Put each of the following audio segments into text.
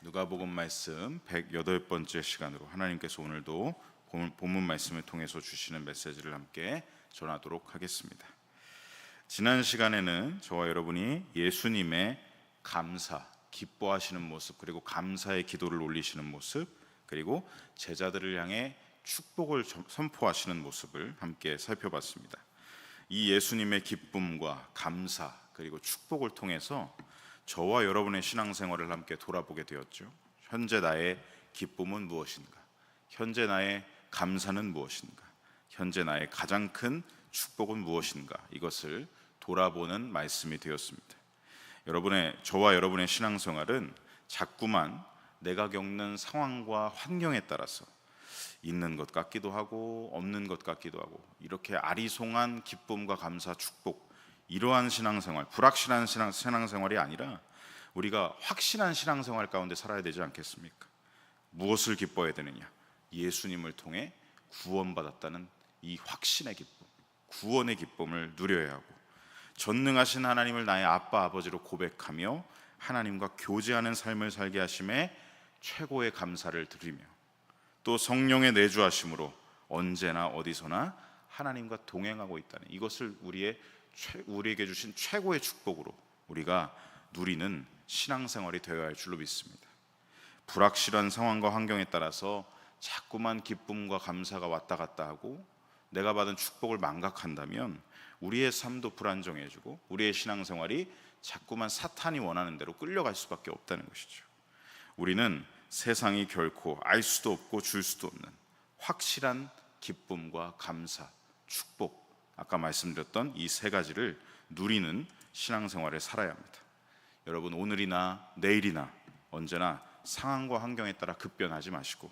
누가복음 말씀 108번째 시간으로 하나님께서 오늘도 본문 말씀을 통해서 주시는 메시지를 함께 전하도록 하겠습니다. 지난 시간에는 저와 여러분이 예수님의 감사, 기뻐하시는 모습, 그리고 감사의 기도를 올리시는 모습, 그리고 제자들을 향해 축복을 선포하시는 모습을 함께 살펴봤습니다. 이 예수님의 기쁨과 감사 그리고 축복을 통해서 저와 여러분의 신앙생활을 함께 돌아보게 되었죠. 현재 나의 기쁨은 무엇인가? 현재 나의 감사는 무엇인가? 현재 나의 가장 큰 축복은 무엇인가? 이것을 돌아보는 말씀이 되었습니다. 저와 여러분의 신앙생활은 자꾸만 내가 겪는 상황과 환경에 따라서 있는 것 같기도 하고 없는 것 같기도 하고, 이렇게 아리송한 기쁨과 감사, 축복, 이러한 신앙생활, 불확실한 신앙생활이 아니라 우리가 확신한 신앙생활 가운데 살아야 되지 않겠습니까? 무엇을 기뻐해야 되느냐? 예수님을 통해 구원받았다는 이 확신의 기쁨, 구원의 기쁨을 누려야 하고, 전능하신 하나님을 나의 아빠 아버지로 고백하며 하나님과 교제하는 삶을 살게 하심에 최고의 감사를 드리며, 또 성령의 내주하심으로 언제나 어디서나 하나님과 동행하고 있다는 이것을 우리에게 주신 최고의 축복으로 우리가 누리는 신앙생활이 되어야 할 줄로 믿습니다. 불확실한 상황과 환경에 따라서 자꾸만 기쁨과 감사가 왔다 갔다 하고 내가 받은 축복을 망각한다면 우리의 삶도 불안정해지고 우리의 신앙생활이 자꾸만 사탄이 원하는 대로 끌려갈 수밖에 없다는 것이죠. 우리는 세상이 결코 알 수도 없고 줄 수도 없는 확실한 기쁨과 감사, 축복, 아까 말씀드렸던 이 세 가지를 누리는 신앙생활을 살아야 합니다. 여러분, 오늘이나 내일이나 언제나 상황과 환경에 따라 급변하지 마시고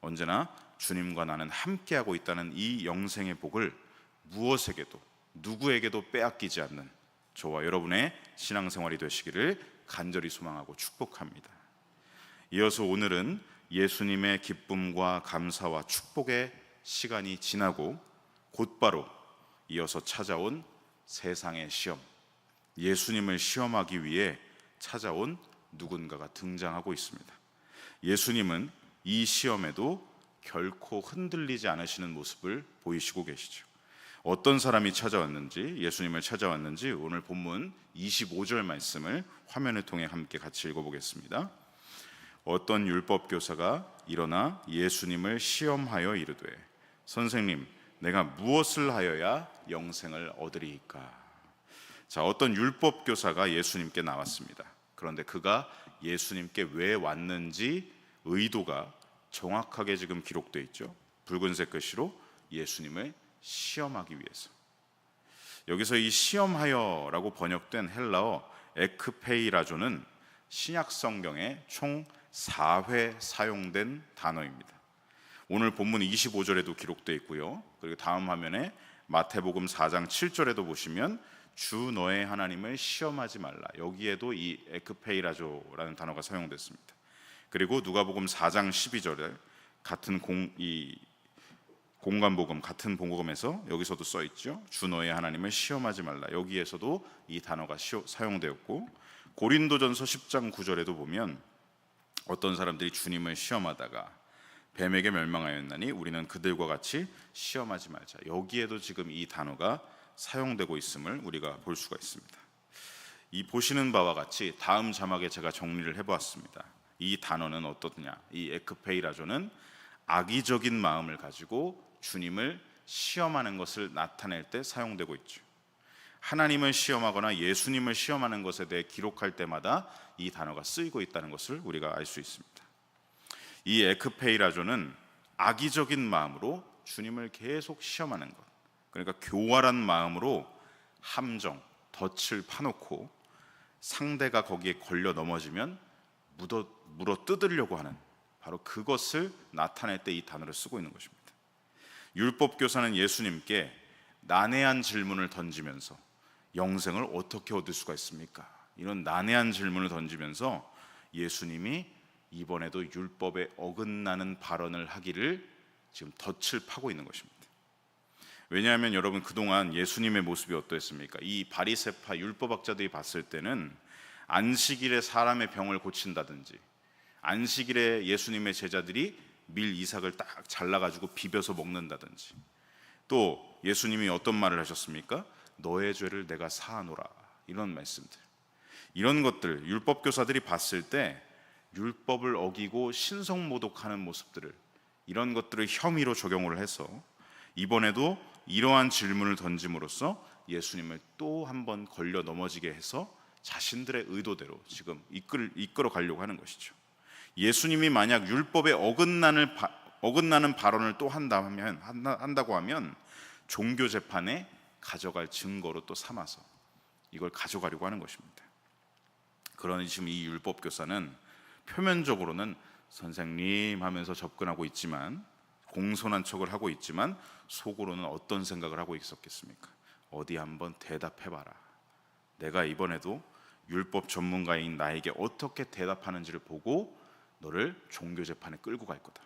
언제나 주님과 나는 함께하고 있다는 이 영생의 복을 무엇에게도 누구에게도 빼앗기지 않는 저와 여러분의 신앙생활이 되시기를 간절히 소망하고 축복합니다. 이어서 오늘은 예수님의 기쁨과 감사와 축복의 시간이 지나고 곧바로 이어서 찾아온 세상의 시험, 예수님을 시험하기 위해 찾아온 누군가가 등장하고 있습니다. 예수님은 이 시험에도 결코 흔들리지 않으시는 모습을 보이시고 계시죠. 어떤 사람이 예수님을 찾아왔는지 오늘 본문 25절 말씀을 화면을 통해 함께 같이 읽어보겠습니다. 어떤 율법교사가 일어나 예수님을 시험하여 이르되, 선생님, 내가 무엇을 하여야 영생을 얻으리이까? 자, 어떤 율법교사가 예수님께 나왔습니다. 그런데 그가 예수님께 왜 왔는지 의도가 정확하게 지금 기록되어 있죠. 붉은색 글씨로 예수님을 시험하기 위해서. 여기서 이 시험하여라고 번역된 헬라어 에크페이라조는 신약 성경에 총 4회 사용된 단어입니다. 오늘 본문 25절에도 기록되어 있고요. 그리고 다음 화면에 마태복음 4장 7절에도 보시면 주 너의 하나님을 시험하지 말라, 여기에도 이 에크페이라조라는 단어가 사용됐습니다. 그리고 누가복음 4장 12절에 같은 공관복음, 같은 복음에서 여기서도 써 있죠. 주 너의 하나님을 시험하지 말라, 여기에서도 이 단어가 사용되었고, 고린도전서 10장 9절에도 보면 어떤 사람들이 주님을 시험하다가 뱀에게 멸망하였나니 우리는 그들과 같이 시험하지 말자, 여기에도 지금 이 단어가 사용되고 있음을 우리가 볼 수가 있습니다. 이 보시는 바와 같이 다음 자막에 제가 정리를 해보았습니다. 이 단어는 어떠냐? 이 에크페이라조는 악의적인 마음을 가지고 주님을 시험하는 것을 나타낼 때 사용되고 있죠. 하나님을 시험하거나 예수님을 시험하는 것에 대해 기록할 때마다 이 단어가 쓰이고 있다는 것을 우리가 알 수 있습니다. 이 에크페이라조는 악의적인 마음으로 주님을 계속 시험하는 것, 그러니까 교활한 마음으로 함정, 덫을 파놓고 상대가 거기에 걸려 넘어지면 물어 뜯으려고 하는, 바로 그것을 나타낼 때 이 단어를 쓰고 있는 것입니다. 율법교사는 예수님께 난해한 질문을 던지면서 영생을 어떻게 얻을 수가 있습니까? 이런 난해한 질문을 던지면서 예수님이 이번에도 율법에 어긋나는 발언을 하기를 지금 덫을 파고 있는 것입니다. 왜냐하면 여러분, 그동안 예수님의 모습이 어떠했습니까? 이 바리새파 율법학자들이 봤을 때는 안식일에 사람의 병을 고친다든지 안식일에 예수님의 제자들이 밀 이삭을 딱 잘라가지고 비벼서 먹는다든지, 또 예수님이 어떤 말을 하셨습니까? 너의 죄를 내가 사하노라, 이런 말씀들, 이런 것들 율법 교사들이 봤을 때 율법을 어기고 신성모독하는 모습들을, 이런 것들을 혐의로 적용을 해서 이번에도 이러한 질문을 던짐으로써 예수님을 또 한 번 걸려 넘어지게 해서 자신들의 의도대로 지금 이끌어 가려고 하는 것이죠. 예수님이 만약 율법에 어긋나는 발언을 또 한다고 하면 종교 재판에 가져갈 증거로 또 삼아서 이걸 가져가려고 하는 것입니다. 그러니 지금 이 율법 교사는 표면적으로는 선생님 하면서 접근하고 있지만, 공손한 척을 하고 있지만 속으로는 어떤 생각을 하고 있었겠습니까? 어디 한번 대답해봐라. 내가 이번에도 율법 전문가인 나에게 어떻게 대답하는지를 보고 너를 종교재판에 끌고 갈 거다.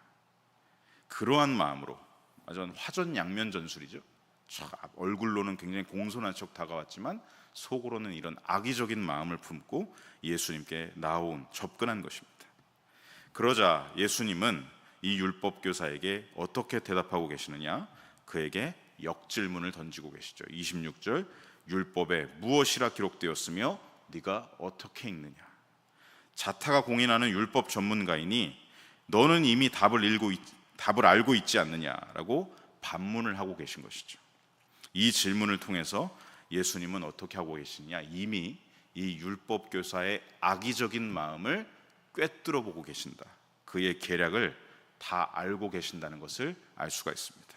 그러한 마음으로, 완전 화전양면 전술이죠. 얼굴로는 굉장히 공손한 척 다가왔지만 속으로는 이런 악의적인 마음을 품고 예수님께 접근한 것입니다. 그러자 예수님은 이 율법 교사에게 어떻게 대답하고 계시느냐? 그에게 역질문을 던지고 계시죠. 26절, 율법에 무엇이라 기록되었으며 네가 어떻게 읽느냐? 자타가 공인하는 율법 전문가이니 너는 이미 답을 알고 있지 않느냐라고 반문을 하고 계신 것이죠. 이 질문을 통해서 예수님은 어떻게 하고 계시냐? 이미 이 율법 교사의 악의적인 마음을 꿰뚫어 보고 계신다. 그의 계략을 다 알고 계신다는 것을 알 수가 있습니다.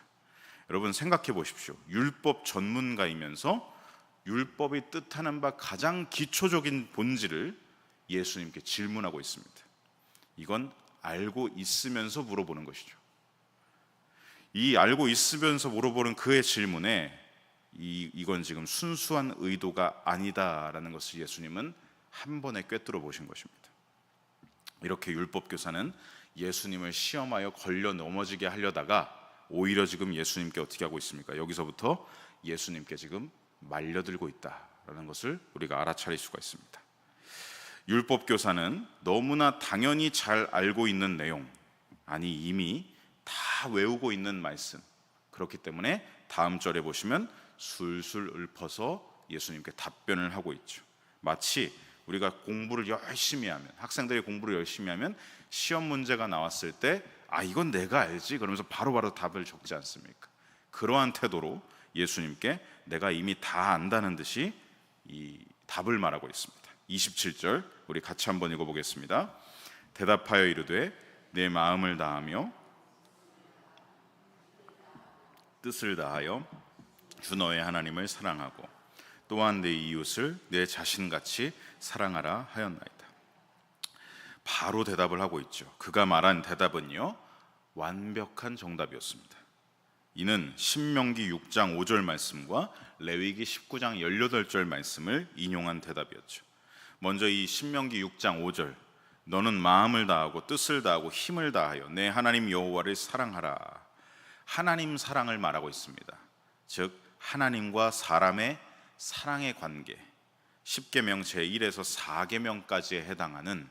여러분 생각해 보십시오. 율법 전문가이면서 율법이 뜻하는 바 가장 기초적인 본질을 예수님께 질문하고 있습니다. 이건 알고 있으면서 물어보는 것이죠. 이 알고 있으면서 물어보는 그의 질문에 이건 지금 순수한 의도가 아니다라는 것을 예수님은 한 번에 꿰뚫어 보신 것입니다. 이렇게 율법 교사는 예수님을 시험하여 걸려 넘어지게 하려다가 오히려 지금 예수님께 어떻게 하고 있습니까? 여기서부터 예수님께 지금 말려들고 있다라는 것을 우리가 알아차릴 수가 있습니다. 율법 교사는 너무나 당연히 잘 알고 있는 내용, 아니 이미 다 외우고 있는 말씀, 그렇기 때문에 다음 절에 보시면 술술 읊어서 예수님께 답변을 하고 있죠. 마치 우리가 공부를 열심히 하면, 학생들이 공부를 열심히 하면 시험 문제가 나왔을 때 이건 내가 알지 그러면서 바로바로 답을 적지 않습니까? 그러한 태도로 예수님께 내가 이미 다 안다는 듯이 이 답을 말하고 있습니다. 27절 우리 같이 한번 읽어보겠습니다. 대답하여 이르되 내 마음을 다하며 뜻을 다하여 주 너의 하나님을 사랑하고 또한 내 이웃을 내 자신같이 사랑하라 하였나이다. 바로 대답을 하고 있죠. 그가 말한 대답은요, 완벽한 정답이었습니다. 이는 신명기 6장 5절 말씀과 레위기 19장 18절 말씀을 인용한 대답이었죠. 먼저 이 신명기 6장 5절, 너는 마음을 다하고 뜻을 다하고 힘을 다하여 내 하나님 여호와를 사랑하라. 하나님 사랑을 말하고 있습니다. 즉 하나님과 사람의 사랑의 관계, 10계명 제1에서 4계명까지에 해당하는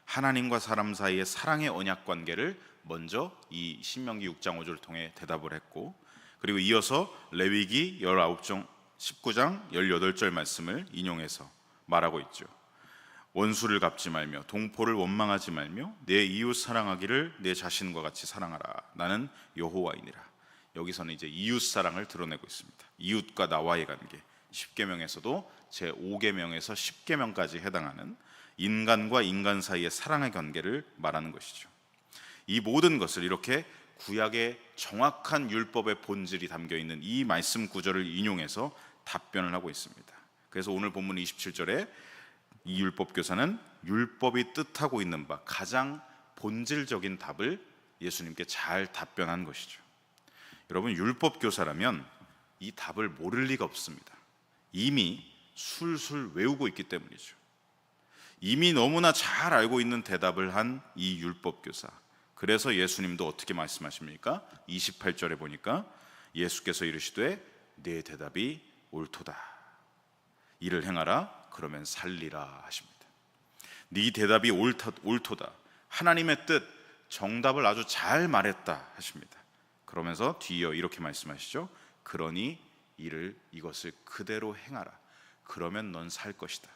하나님과 사람 사이의 사랑의 언약 관계를 먼저 이 신명기 6장 5절을 통해 대답을 했고, 그리고 이어서 레위기 19장 19장 18절 말씀을 인용해서 말하고 있죠. 원수를 갚지 말며 동포를 원망하지 말며 내 이웃 사랑하기를 내 자신과 같이 사랑하라. 나는 여호와이니라. 여기서는 이제 이웃 사랑을 드러내고 있습니다. 이웃과 나와의 관계, 10계명에서도 제5계명에서 10계명까지 해당하는 인간과 인간 사이의 사랑의 관계를 말하는 것이죠. 이 모든 것을 이렇게 구약의 정확한 율법의 본질이 담겨있는 이 말씀 구절을 인용해서 답변을 하고 있습니다. 그래서 오늘 본문 27절에 이 율법 교사는 율법이 뜻하고 있는 바 가장 본질적인 답을 예수님께 잘 답변한 것이죠. 여러분, 율법 교사라면 이 답을 모를 리가 없습니다. 이미 술술 외우고 있기 때문이죠. 이미 너무나 잘 알고 있는 대답을 한 이 율법 교사, 그래서 예수님도 어떻게 말씀하십니까? 28절에 보니까 예수께서 이르시되 내 대답이 옳도다. 이를 행하라 그러면 살리라 하십니다. 네 대답이 옳도다. 하나님의 뜻, 정답을 아주 잘 말했다 하십니다. 그러면서 뒤이어 이렇게 말씀하시죠. 그러니 이것을 그대로 행하라. 그러면 넌 살 것이다.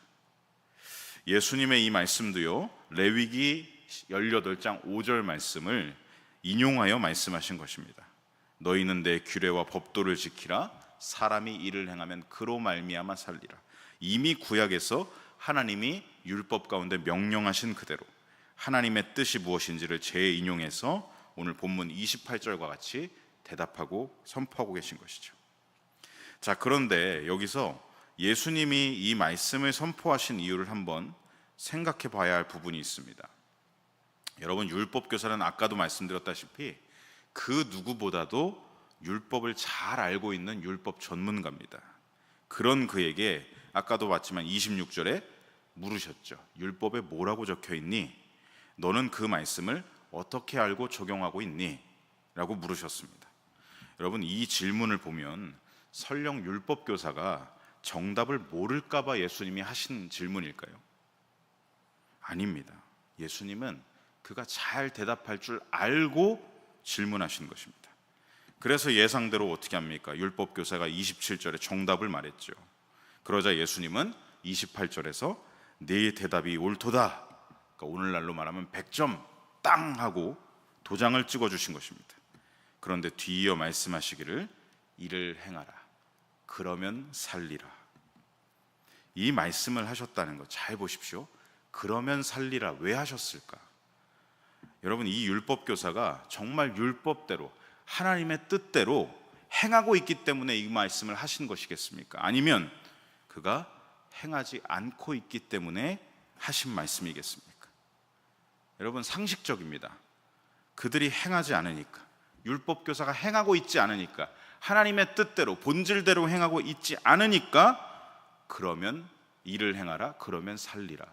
예수님의 이 말씀도요, 레위기 18장 5절 말씀을 인용하여 말씀하신 것입니다. 너희는 내 규례와 법도를 지키라. 사람이 이를 행하면 그로 말미암아 살리라. 이미 구약에서 하나님이 율법 가운데 명령하신 그대로 하나님의 뜻이 무엇인지를 재인용해서 오늘 본문 28절과 같이 대답하고 선포하고 계신 것이죠. 자, 그런데 여기서 예수님이 이 말씀을 선포하신 이유를 한번 생각해 봐야 할 부분이 있습니다. 여러분, 율법 교사는 아까도 말씀드렸다시피 그 누구보다도 율법을 잘 알고 있는 율법 전문가입니다. 그런 그에게 아까도 봤지만 26절에 물으셨죠. 율법에 뭐라고 적혀 있니? 너는 그 말씀을 어떻게 알고 적용하고 있니? 라고 물으셨습니다. 여러분, 이 질문을 보면 설령 율법 교사가 정답을 모를까 봐 예수님이 하신 질문일까요? 아닙니다. 예수님은 그가 잘 대답할 줄 알고 질문하신 것입니다. 그래서 예상대로 어떻게 합니까? 율법 교사가 27절에 정답을 말했죠. 그러자 예수님은 28절에서 네 대답이 옳도다. 그러니까 오늘날로 말하면 100점 땅 하고 도장을 찍어주신 것입니다. 그런데 뒤이어 말씀하시기를 이를 행하라. 그러면 살리라. 이 말씀을 하셨다는 것 잘 보십시오. 그러면 살리라. 왜 하셨을까? 여러분, 이 율법 교사가 정말 율법대로 하나님의 뜻대로 행하고 있기 때문에 이 말씀을 하신 것이겠습니까? 아니면 그가 행하지 않고 있기 때문에 하신 말씀이겠습니까? 여러분, 상식적입니다. 그들이 행하지 않으니까, 율법 교사가 행하고 있지 않으니까, 하나님의 뜻대로 본질대로 행하고 있지 않으니까 그러면 이를 행하라. 그러면 살리라.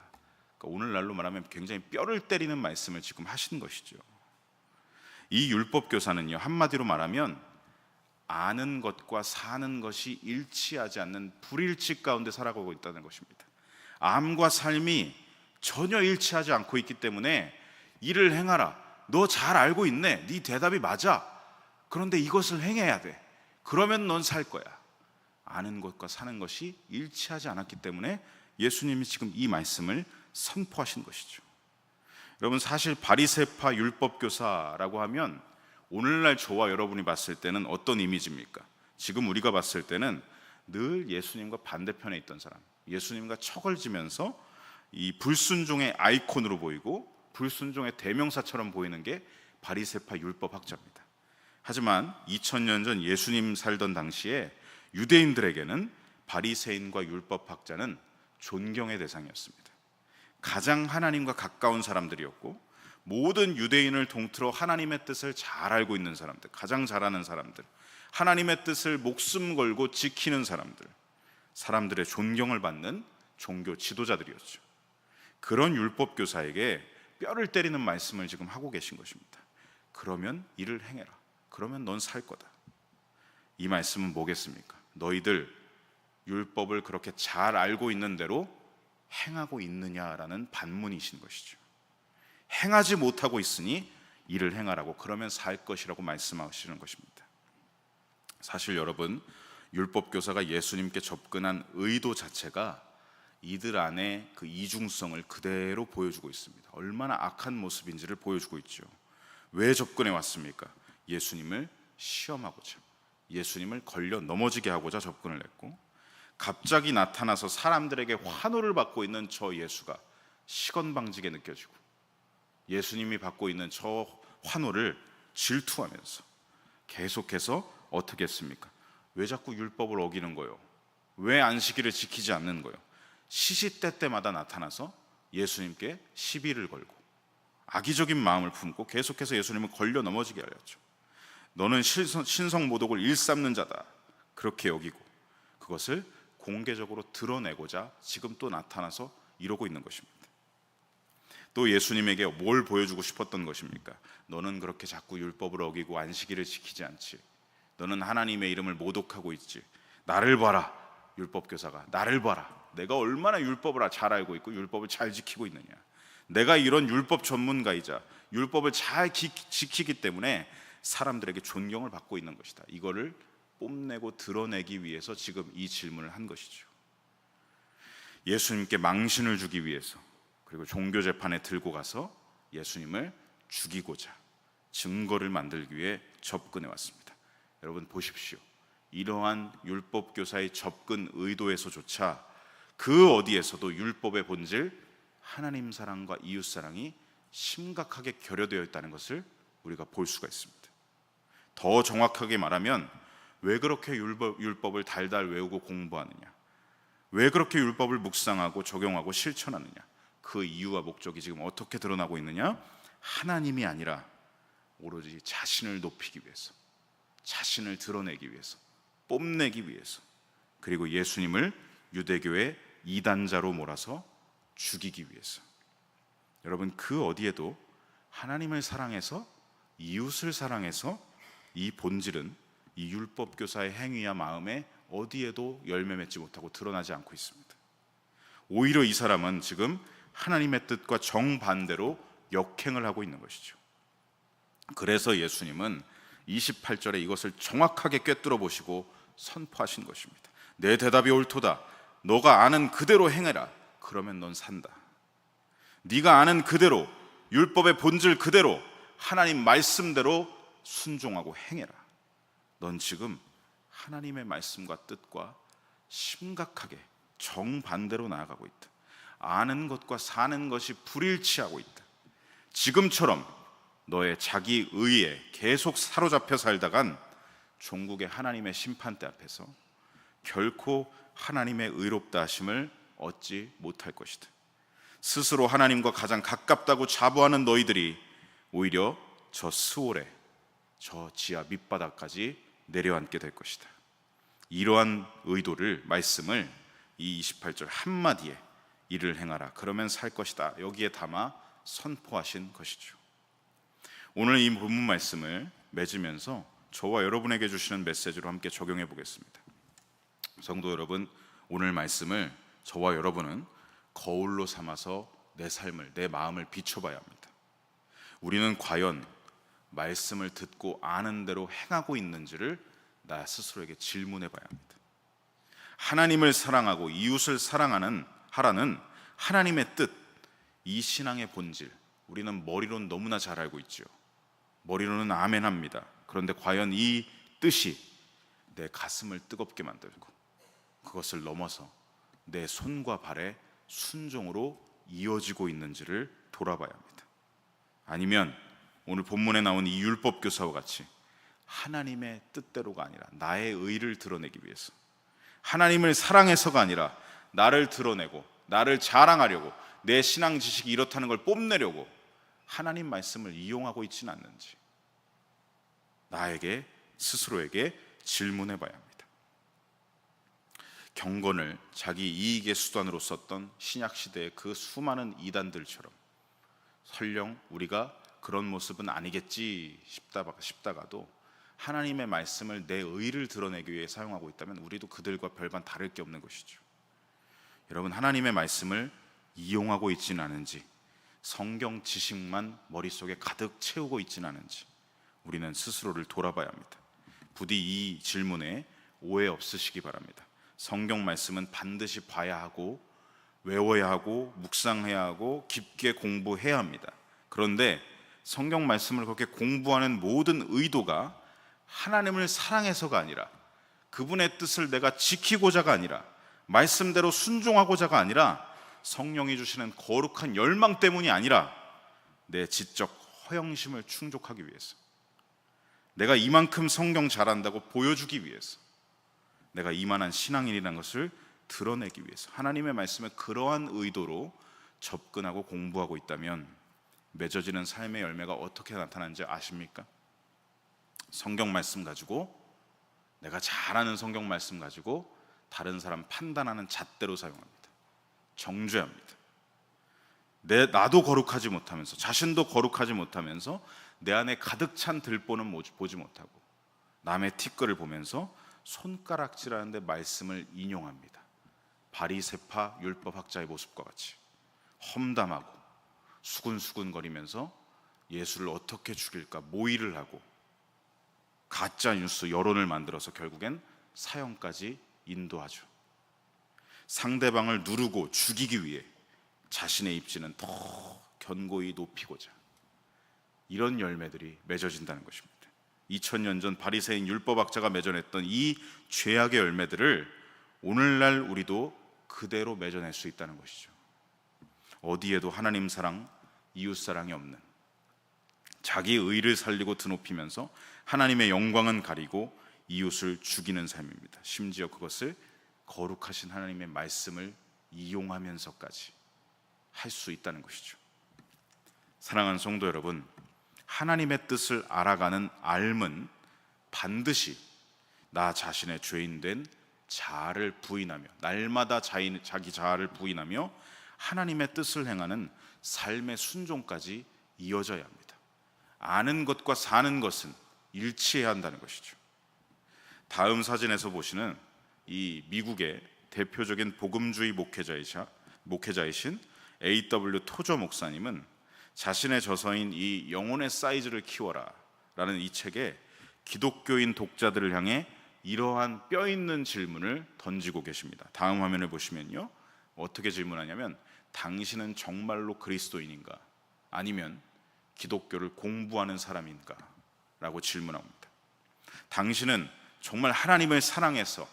그러니까 오늘날로 말하면 굉장히 뼈를 때리는 말씀을 지금 하신 것이죠. 이 율법 교사는요, 한마디로 말하면 아는 것과 사는 것이 일치하지 않는 불일치 가운데 살아가고 있다는 것입니다. 암과 삶이 전혀 일치하지 않고 있기 때문에 이를 행하라. 너 잘 알고 있네. 네 대답이 맞아. 그런데 이것을 행해야 돼. 그러면 넌 살 거야. 아는 것과 사는 것이 일치하지 않았기 때문에 예수님이 지금 이 말씀을 선포하신 것이죠. 여러분, 사실 바리새파 율법교사라고 하면 오늘날 저와 여러분이 봤을 때는 어떤 이미지입니까? 지금 우리가 봤을 때는 늘 예수님과 반대편에 있던 사람, 예수님과 척을 지면서 이 불순종의 아이콘으로 보이고 불순종의 대명사처럼 보이는 게 바리새파 율법학자입니다. 하지만 2000년 전 예수님 살던 당시에 유대인들에게는 바리새인과 율법학자는 존경의 대상이었습니다. 가장 하나님과 가까운 사람들이었고 모든 유대인을 통틀어 하나님의 뜻을 잘 알고 있는 사람들, 가장 잘하는 사람들, 하나님의 뜻을 목숨 걸고 지키는 사람들, 사람들의 존경을 받는 종교 지도자들이었죠. 그런 율법 교사에게 뼈를 때리는 말씀을 지금 하고 계신 것입니다. 그러면 이를 행해라. 그러면 넌 살 거다. 이 말씀은 뭐겠습니까? 너희들 율법을 그렇게 잘 알고 있는 대로 행하고 있느냐라는 반문이신 것이죠. 행하지 못하고 있으니 이를 행하라고, 그러면 살 것이라고 말씀하시는 것입니다. 사실 여러분, 율법 교사가 예수님께 접근한 의도 자체가 이들 안에 그 이중성을 그대로 보여주고 있습니다. 얼마나 악한 모습인지를 보여주고 있죠. 왜 접근해 왔습니까? 예수님을 시험하고자, 예수님을 걸려 넘어지게 하고자 접근을 했고, 갑자기 나타나서 사람들에게 환호를 받고 있는 저 예수가 시건방지게 느껴지고, 예수님이 받고 있는 저 환호를 질투하면서 계속해서 어떻게 했습니까? 왜 자꾸 율법을 어기는 거요? 왜 안식일을 지키지 않는 거요? 시시때때마다 나타나서 예수님께 시비를 걸고 악의적인 마음을 품고 계속해서 예수님을 걸려 넘어지게 하였죠. 너는 신성모독을 일삼는 자다, 그렇게 여기고 그것을 공개적으로 드러내고자 지금 또 나타나서 이러고 있는 것입니다. 또 예수님에게 뭘 보여주고 싶었던 것입니까? 너는 그렇게 자꾸 율법을 어기고 안식일을 지키지 않지. 너는 하나님의 이름을 모독하고 있지. 나를 봐라. 율법교사가 나를 봐라. 내가 얼마나 율법을 잘 알고 있고 율법을 잘 지키고 있느냐. 내가 이런 율법 전문가이자 율법을 잘 지키기 때문에 사람들에게 존경을 받고 있는 것이다. 이거를 뽐내고 드러내기 위해서 지금 이 질문을 한 것이죠. 예수님께 망신을 주기 위해서, 그리고 종교 재판에 들고 가서 예수님을 죽이고자 증거를 만들기 위해 접근해 왔습니다. 여러분 보십시오. 이러한 율법 교사의 접근 의도에서조차 그 어디에서도 율법의 본질, 하나님 사랑과 이웃 사랑이 심각하게 결여되어 있다는 것을 우리가 볼 수가 있습니다. 더 정확하게 말하면 왜 그렇게 율법을 달달 외우고 공부하느냐, 왜 그렇게 율법을 묵상하고 적용하고 실천하느냐, 그 이유와 목적이 지금 어떻게 드러나고 있느냐? 하나님이 아니라 오로지 자신을 높이기 위해서, 자신을 드러내기 위해서, 뽐내기 위해서, 그리고 예수님을 유대교의 이단자로 몰아서 죽이기 위해서. 여러분 그 어디에도 하나님을 사랑해서, 이웃을 사랑해서 이 본질은 이 율법 교사의 행위야 마음에 어디에도 열매 맺지 못하고 드러나지 않고 있습니다. 오히려 이 사람은 지금 하나님의 뜻과 정반대로 역행을 하고 있는 것이죠. 그래서 예수님은 28절에 이것을 정확하게 꿰뚫어 보시고 선포하신 것입니다. 내 대답이 옳도다. 너가 아는 그대로 행해라. 그러면 넌 산다. 네가 아는 그대로, 율법의 본질 그대로, 하나님 말씀대로 순종하고 행해라. 넌 지금 하나님의 말씀과 뜻과 심각하게 정반대로 나아가고 있다. 아는 것과 사는 것이 불일치하고 있다. 지금처럼 너의 자기 의에 계속 사로잡혀 살다간 종국의 하나님의 심판대 앞에서 결코 하나님의 의롭다 하심을 얻지 못할 것이다. 스스로 하나님과 가장 가깝다고 자부하는 너희들이 오히려 저 스올에, 저 지하 밑바닥까지 내려앉게 될 것이다. 이러한 의도를, 말씀을 이 28절 한마디에 이를 행하라 그러면 살 것이다, 여기에 담아 선포하신 것이죠. 오늘 이 본문 말씀을 맺으면서 저와 여러분에게 주시는 메시지로 함께 적용해 보겠습니다. 성도 여러분, 오늘 말씀을 저와 여러분은 거울로 삼아서 내 삶을, 내 마음을 비춰봐야 합니다. 우리는 과연 말씀을 듣고 아는 대로 행하고 있는지를 나 스스로에게 질문해 봐야 합니다. 하나님을 사랑하고 이웃을 사랑하는 하라는 하나님의 뜻, 이 신앙의 본질, 우리는 머리로는 너무나 잘 알고 있죠. 머리로는 아멘합니다. 그런데 과연 이 뜻이 내 가슴을 뜨겁게 만들고 그것을 넘어서 내 손과 발에 순종으로 이어지고 있는지를 돌아봐야 합니다. 아니면 오늘 본문에 나온 이 율법 교사와 같이 하나님의 뜻대로가 아니라 나의 의를 드러내기 위해서, 하나님을 사랑해서가 아니라 나를 드러내고 나를 자랑하려고, 내 신앙 지식이 이렇다는 걸 뽐내려고 하나님 말씀을 이용하고 있지는 않는지 나에게 스스로에게 질문해 봐야 합니다. 경건을 자기 이익의 수단으로 썼던 신약 시대의 그 수많은 이단들처럼 설령 우리가 그런 모습은 아니겠지 싶다가도 하나님의 말씀을 내 의를 드러내기 위해 사용하고 있다면 우리도 그들과 별반 다를 게 없는 것이죠. 여러분, 하나님의 말씀을 이용하고 있지는 않은지, 성경 지식만 머릿속에 가득 채우고 있지는 않은지 우리는 스스로를 돌아봐야 합니다. 부디 이 질문에 오해 없으시기 바랍니다. 성경 말씀은 반드시 봐야 하고 외워야 하고 묵상해야 하고 깊게 공부해야 합니다. 그런데 성경 말씀을 그렇게 공부하는 모든 의도가 하나님을 사랑해서가 아니라, 그분의 뜻을 내가 지키고자가 아니라, 말씀대로 순종하고자가 아니라, 성령이 주시는 거룩한 열망 때문이 아니라 내 지적 허영심을 충족하기 위해서, 내가 이만큼 성경 잘한다고 보여주기 위해서, 내가 이만한 신앙인이라는 것을 드러내기 위해서 하나님의 말씀에 그러한 의도로 접근하고 공부하고 있다면 맺어지는 삶의 열매가 어떻게 나타나는지 아십니까? 성경 말씀 가지고, 내가 잘 아는 성경 말씀 가지고 다른 사람 판단하는 잣대로 사용합니다. 정죄합니다. 나도 거룩하지 못하면서, 자신도 거룩하지 못하면서 내 안에 가득 찬 들보는 보지 못하고 남의 티끌을 보면서 손가락질하는데 말씀을 인용합니다. 바리새파 율법학자의 모습과 같이 험담하고 수군수군거리면서 예수를 어떻게 죽일까 모의를 하고 가짜 뉴스 여론을 만들어서 결국엔 사형까지 인도하죠. 상대방을 누르고 죽이기 위해 자신의 입지는 더 견고히 높이고자 이런 열매들이 맺어진다는 것입니다. 2000년 전 바리새인 율법학자가 맺어냈던 이 죄악의 열매들을 오늘날 우리도 그대로 맺어낼 수 있다는 것이죠. 어디에도 하나님 사랑, 이웃 사랑이 없는, 자기 의를 살리고 드높이면서 하나님의 영광은 가리고 이웃을 죽이는 삶입니다. 심지어 그것을 거룩하신 하나님의 말씀을 이용하면서까지 할 수 있다는 것이죠. 사랑하는 성도 여러분, 하나님의 뜻을 알아가는 알은 반드시 나 자신의 죄인된 자아를 부인하며 날마다 자기 자아를 부인하며 하나님의 뜻을 행하는 삶의 순종까지 이어져야 합니다. 아는 것과 사는 것은 일치해야 한다는 것이죠. 다음 사진에서 보시는 이 미국의 대표적인 복음주의 목회자이신 A.W. 토저 목사님은 자신의 저서인 이 영혼의 사이즈를 키워라 라는 이 책에 기독교인 독자들을 향해 이러한 뼈있는 질문을 던지고 계십니다. 다음 화면을 보시면요, 어떻게 질문하냐면 당신은 정말로 그리스도인인가 아니면 기독교를 공부하는 사람인가 라고 질문합니다. 당신은 정말 하나님을 사랑해서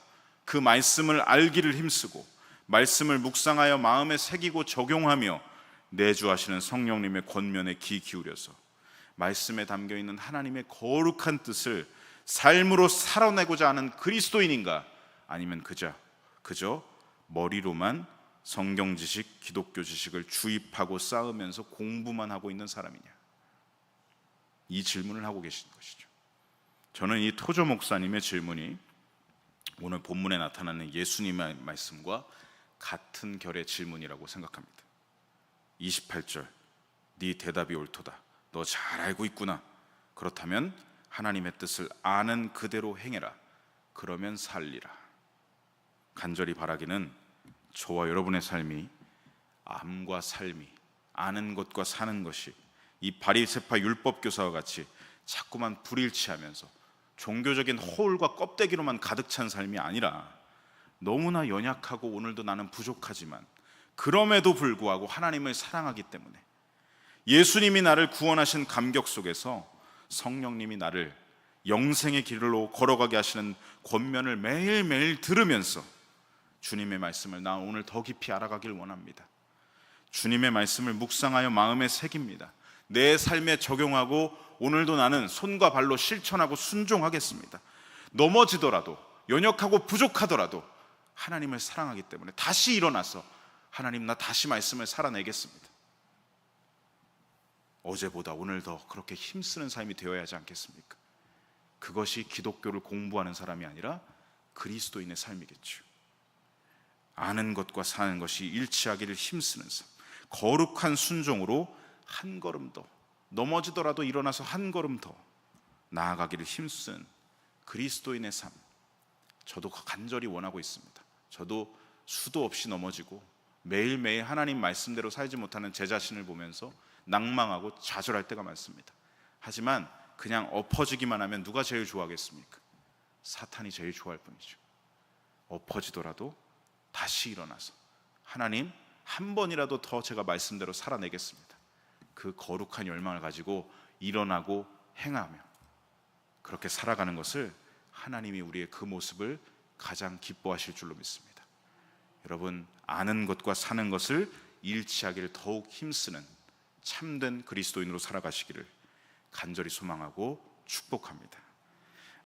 그 말씀을 알기를 힘쓰고 말씀을 묵상하여 마음에 새기고 적용하며 내주하시는 성령님의 권면에 귀 기울여서 말씀에 담겨있는 하나님의 거룩한 뜻을 삶으로 살아내고자 하는 그리스도인인가 아니면 그저 머리로만 성경 지식, 기독교 지식을 주입하고 쌓으면서 공부만 하고 있는 사람이냐, 이 질문을 하고 계신 것이죠. 저는 이 토저 목사님의 질문이 오늘 본문에 나타나는 예수님의 말씀과 같은 결의 질문이라고 생각합니다. 28절, 네 대답이 옳도다. 너 잘 알고 있구나. 그렇다면 하나님의 뜻을 아는 그대로 행해라. 그러면 살리라. 간절히 바라기는 저와 여러분의 삶이 암과 삶이, 아는 것과 사는 것이 이 바리새파 율법교사와 같이 자꾸만 불일치하면서 종교적인 허울과 껍데기로만 가득 찬 삶이 아니라 너무나 연약하고 오늘도 나는 부족하지만 그럼에도 불구하고 하나님을 사랑하기 때문에 예수님이 나를 구원하신 감격 속에서 성령님이 나를 영생의 길로 걸어가게 하시는 권면을 매일매일 들으면서 주님의 말씀을 나 오늘 더 깊이 알아가길 원합니다. 주님의 말씀을 묵상하여 마음에 새깁니다. 내 삶에 적용하고 오늘도 나는 손과 발로 실천하고 순종하겠습니다. 넘어지더라도, 연약하고 부족하더라도 하나님을 사랑하기 때문에 다시 일어나서 하나님, 나 다시 말씀을 살아내겠습니다. 어제보다 오늘 더 그렇게 힘쓰는 삶이 되어야 하지 않겠습니까? 그것이 기독교를 공부하는 사람이 아니라 그리스도인의 삶이겠죠. 아는 것과 사는 것이 일치하기를 힘쓰는 삶, 거룩한 순종으로 한 걸음 더, 넘어지더라도 일어나서 한 걸음 더 나아가기를 힘쓰는 그리스도인의 삶, 저도 간절히 원하고 있습니다. 저도 수도 없이 넘어지고 매일매일 하나님 말씀대로 살지 못하는 제 자신을 보면서 낭망하고 좌절할 때가 많습니다. 하지만 그냥 엎어지기만 하면 누가 제일 좋아하겠습니까? 사탄이 제일 좋아할 뿐이죠. 엎어지더라도 다시 일어나서 하나님, 한 번이라도 더 제가 말씀대로 살아내겠습니다. 그 거룩한 열망을 가지고 일어나고 행하며 그렇게 살아가는 것을 하나님이 우리의 그 모습을 가장 기뻐하실 줄로 믿습니다. 여러분, 아는 것과 사는 것을 일치하기를 더욱 힘쓰는 참된 그리스도인으로 살아가시기를 간절히 소망하고 축복합니다.